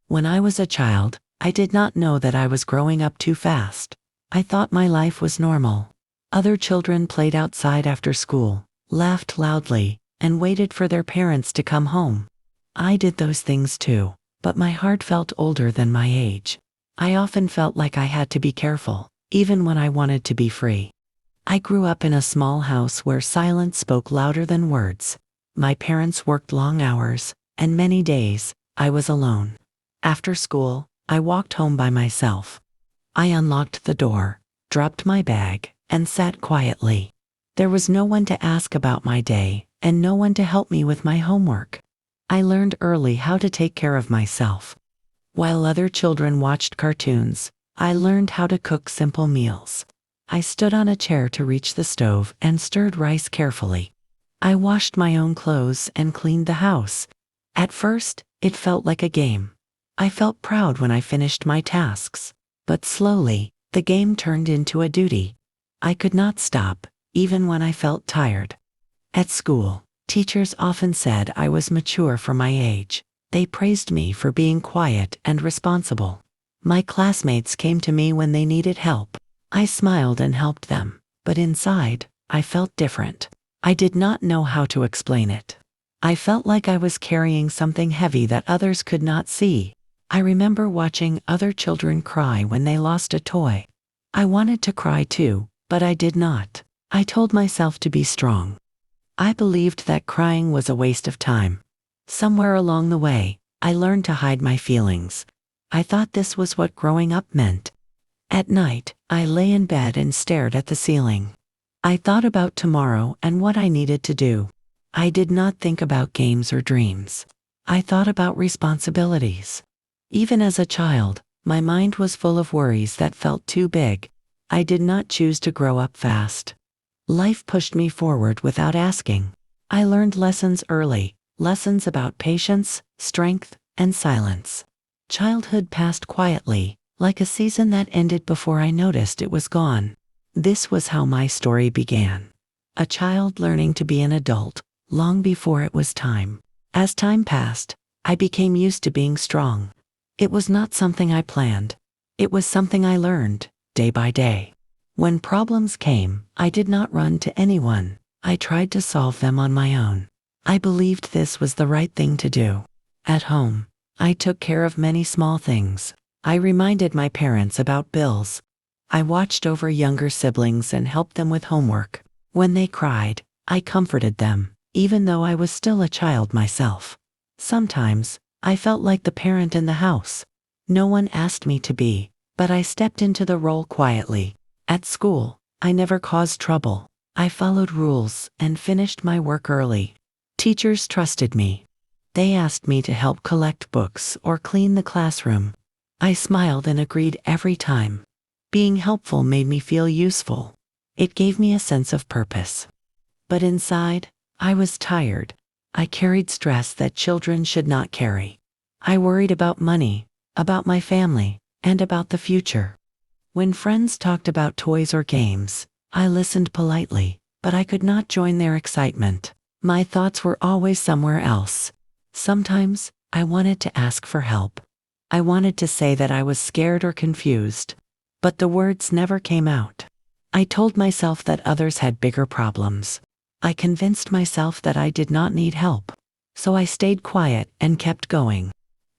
When I was a child, I did not know that I was growing up too fast. I thought my life was normal. Other children played outside after school, laughed loudly, and waited for their parents to come home. I did those things too, but my heart felt older than my age. I often felt like I had to be careful, even when I wanted to be free. I grew up in a small house where silence spoke louder than words. My parents worked long hours, and many days, I was alone. After school, I walked home by myself. I unlocked the door, dropped my bag, and sat quietly. There was no one to ask about my day, and no one to help me with my homework. I learned early how to take care of myself. While other children watched cartoons, I learned how to cook simple meals. I stood on a chair to reach the stove and stirred rice carefully. I washed my own clothes and cleaned the house. At first, it felt like a game. I felt proud when I finished my tasks. But slowly, the game turned into a duty. I could not stop, even when I felt tired. At school, teachers often said I was mature for my age. They praised me for being quiet and responsible. My classmates came to me when they needed help. I smiled and helped them, but inside, I felt different. I did not know how to explain it. I felt like I was carrying something heavy that others could not see. I remember watching other children cry when they lost a toy. I wanted to cry too, but I did not. I told myself to be strong. I believed that crying was a waste of time. Somewhere along the way, I learned to hide my feelings. I thought this was what growing up meant. At night, I lay in bed and stared at the ceiling. I thought about tomorrow and what I needed to do. I did not think about games or dreams. I thought about responsibilities. Even as a child, my mind was full of worries that felt too big. I did not choose to grow up fast. Life pushed me forward without asking. I learned lessons early, lessons about patience, strength, and silence. Childhood passed quietly, like a season that ended before I noticed it was gone. This was how my story began. A child learning to be an adult, long before it was time. As time passed, I became used to being strong. It was not something I planned. It was something I learned, day by day. When problems came, I did not run to anyone. I tried to solve them on my own. I believed this was the right thing to do. At home, I took care of many small things. I reminded my parents about bills. I watched over younger siblings and helped them with homework. When they cried, I comforted them, even though I was still a child myself. Sometimes, I felt like the parent in the house. No one asked me to be, but I stepped into the role quietly. At school, I never caused trouble. I followed rules and finished my work early. Teachers trusted me. They asked me to help collect books or clean the classroom. I smiled and agreed every time. Being helpful made me feel useful. It gave me a sense of purpose. But inside, I was tired. I carried stress that children should not carry. I worried about money, about my family, and about the future. When friends talked about toys or games, I listened politely, but I could not join their excitement. My thoughts were always somewhere else. Sometimes, I wanted to ask for help. I wanted to say that I was scared or confused, but the words never came out. I told myself that others had bigger problems. I convinced myself that I did not need help. So I stayed quiet and kept going.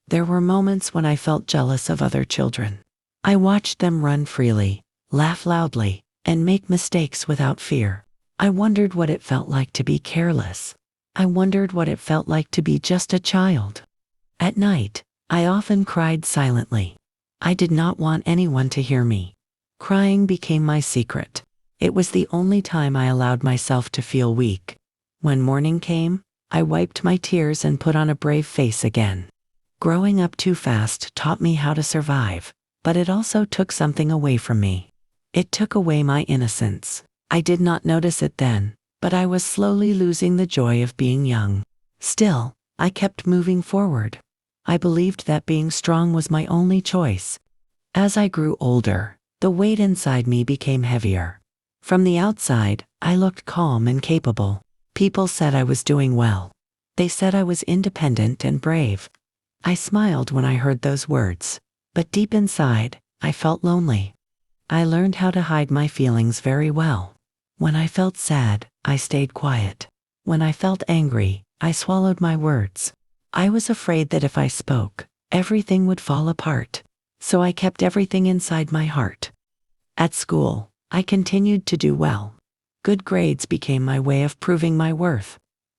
There were moments when I felt jealous of other children. I watched them run freely, laugh loudly, and make mistakes without fear. I wondered what it felt like to be careless. I wondered what it felt like to be just a child. At night, I often cried silently. I did not want anyone to hear me. Crying became my secret. It was the only time I allowed myself to feel weak. When morning came, I wiped my tears and put on a brave face again. Growing up too fast taught me how to survive, but it also took something away from me. It took away my innocence. I did not notice it then, but I was slowly losing the joy of being young. Still, I kept moving forward. I believed that being strong was my only choice. As I grew older, the weight inside me became heavier. From the outside, I looked calm and capable. People said I was doing well. They said I was independent and brave. I smiled when I heard those words, but deep inside, I felt lonely. I learned how to hide my feelings very well. When I felt sad, I stayed quiet. When I felt angry, I swallowed my words. I was afraid that if I spoke, everything would fall apart. So I kept everything inside my heart. At school, I continued to do well. Good grades became my way of proving my worth.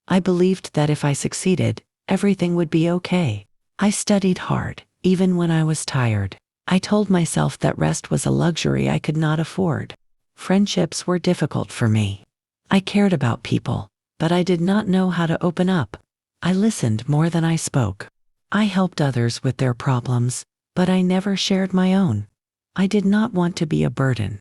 I believed that if I succeeded, everything would be okay. I studied hard, even when I was tired. I told myself that rest was a luxury I could not afford. Friendships were difficult for me. I cared about people, but I did not know how to open up. I listened more than I spoke. I helped others with their problems, but I never shared my own. I did not want to be a burden.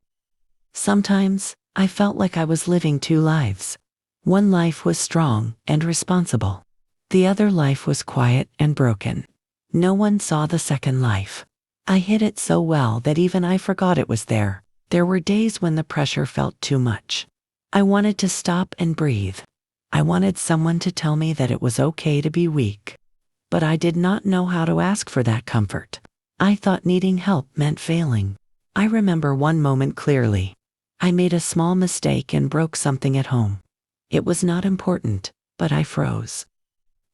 Sometimes, I felt like I was living two lives. One life was strong and responsible. The other life was quiet and broken. No one saw the second life. I hid it so well that even I forgot it was there. There were days when the pressure felt too much. I wanted to stop and breathe. I wanted someone to tell me that it was okay to be weak. But I did not know how to ask for that comfort. I thought needing help meant failing. I remember one moment clearly. I made a small mistake and broke something at home. It was not important, but I froze.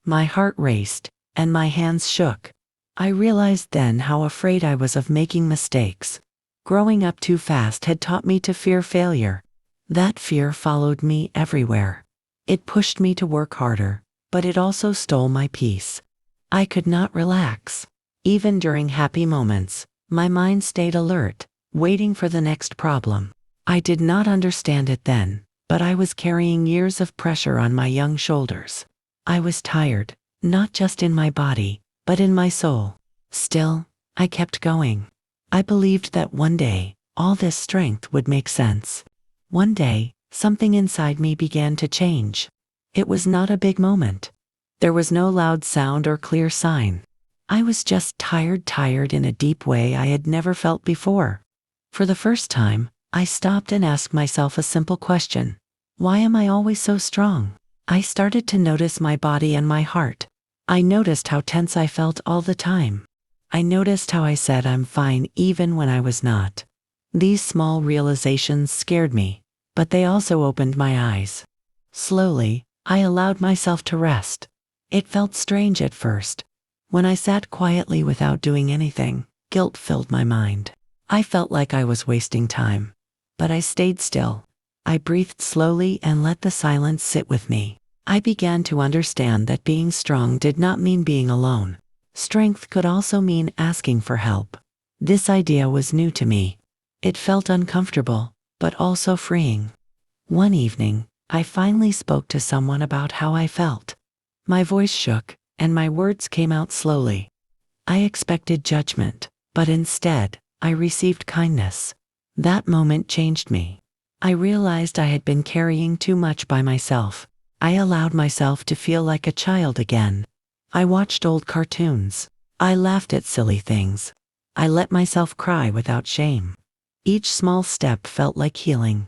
My heart raced, and my hands shook. I realized then how afraid I was of making mistakes. Growing up too fast had taught me to fear failure. That fear followed me everywhere. It pushed me to work harder, but it also stole my peace. I could not relax. Even during happy moments, my mind stayed alert, waiting for the next problem. I did not understand it then, but I was carrying years of pressure on my young shoulders. I was tired, not just in my body, but in my soul. Still, I kept going. I believed that one day, all this strength would make sense. One day, something inside me began to change. It was not a big moment. There was no loud sound or clear sign. I was just tired in a deep way I had never felt before. For the first time, I stopped and asked myself a simple question. Why am I always so strong? I started to notice my body and my heart. I noticed how tense I felt all the time. I noticed how I said I'm fine even when I was not. These small realizations scared me, but they also opened my eyes. Slowly, I allowed myself to rest. It felt strange at first. When I sat quietly without doing anything, guilt filled my mind. I felt like I was wasting time. But I stayed still. I breathed slowly and let the silence sit with me. I began to understand that being strong did not mean being alone. Strength could also mean asking for help. This idea was new to me. It felt uncomfortable, but also freeing. One evening, I finally spoke to someone about how I felt. My voice shook, and my words came out slowly. I expected judgment, but instead, I received kindness. That moment changed me. I realized I had been carrying too much by myself. I allowed myself to feel like a child again. I watched old cartoons. I laughed at silly things. I let myself cry without shame. Each small step felt like healing.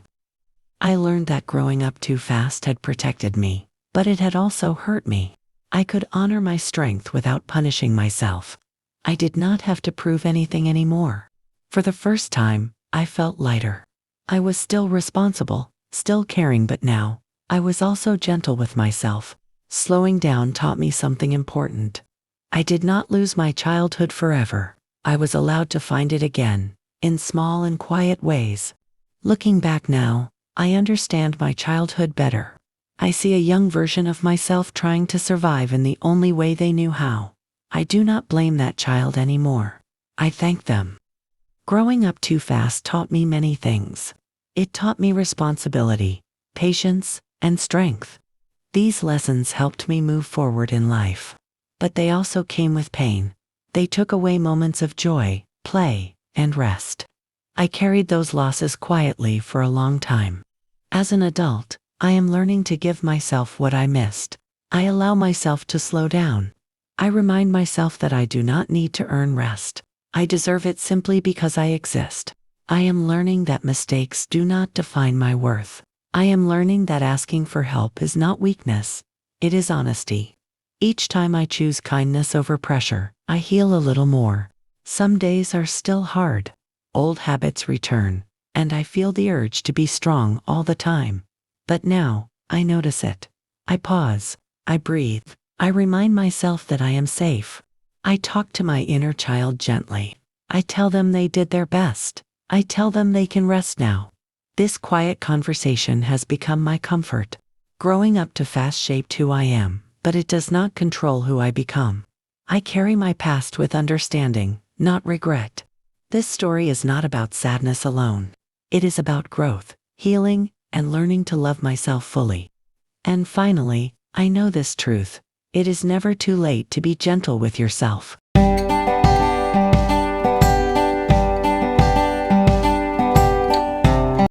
I learned that growing up too fast had protected me, but it had also hurt me. I could honor my strength without punishing myself. I did not have to prove anything anymore. For the first time, I felt lighter. I was still responsible, still caring, but now, I was also gentle with myself. Slowing down taught me something important. I did not lose my childhood forever. I was allowed to find it again, in small and quiet ways. Looking back now, I understand my childhood better. I see a young version of myself trying to survive in the only way they knew how. I do not blame that child anymore. I thank them. Growing up too fast taught me many things. It taught me responsibility, patience, and strength. These lessons helped me move forward in life. But they also came with pain. They took away moments of joy, play, and rest. I carried those losses quietly for a long time. As an adult, I am learning to give myself what I missed. I allow myself to slow down. I remind myself that I do not need to earn rest. I deserve it simply because I exist. I am learning that mistakes do not define my worth. I am learning that asking for help is not weakness. It is honesty. Each time I choose kindness over pressure, I heal a little more. Some days are still hard. Old habits return, and I feel the urge to be strong all the time. But now, I notice it. I pause. I breathe. I remind myself that I am safe. I talk to my inner child gently. I tell them they did their best. I tell them they can rest now. This quiet conversation has become my comfort. Growing up too fast shaped who I am, but it does not control who I become. I carry my past with understanding, not regret. This story is not about sadness alone. It is about growth, healing, and learning to love myself fully. And finally, I know this truth. It is never too late to be gentle with yourself.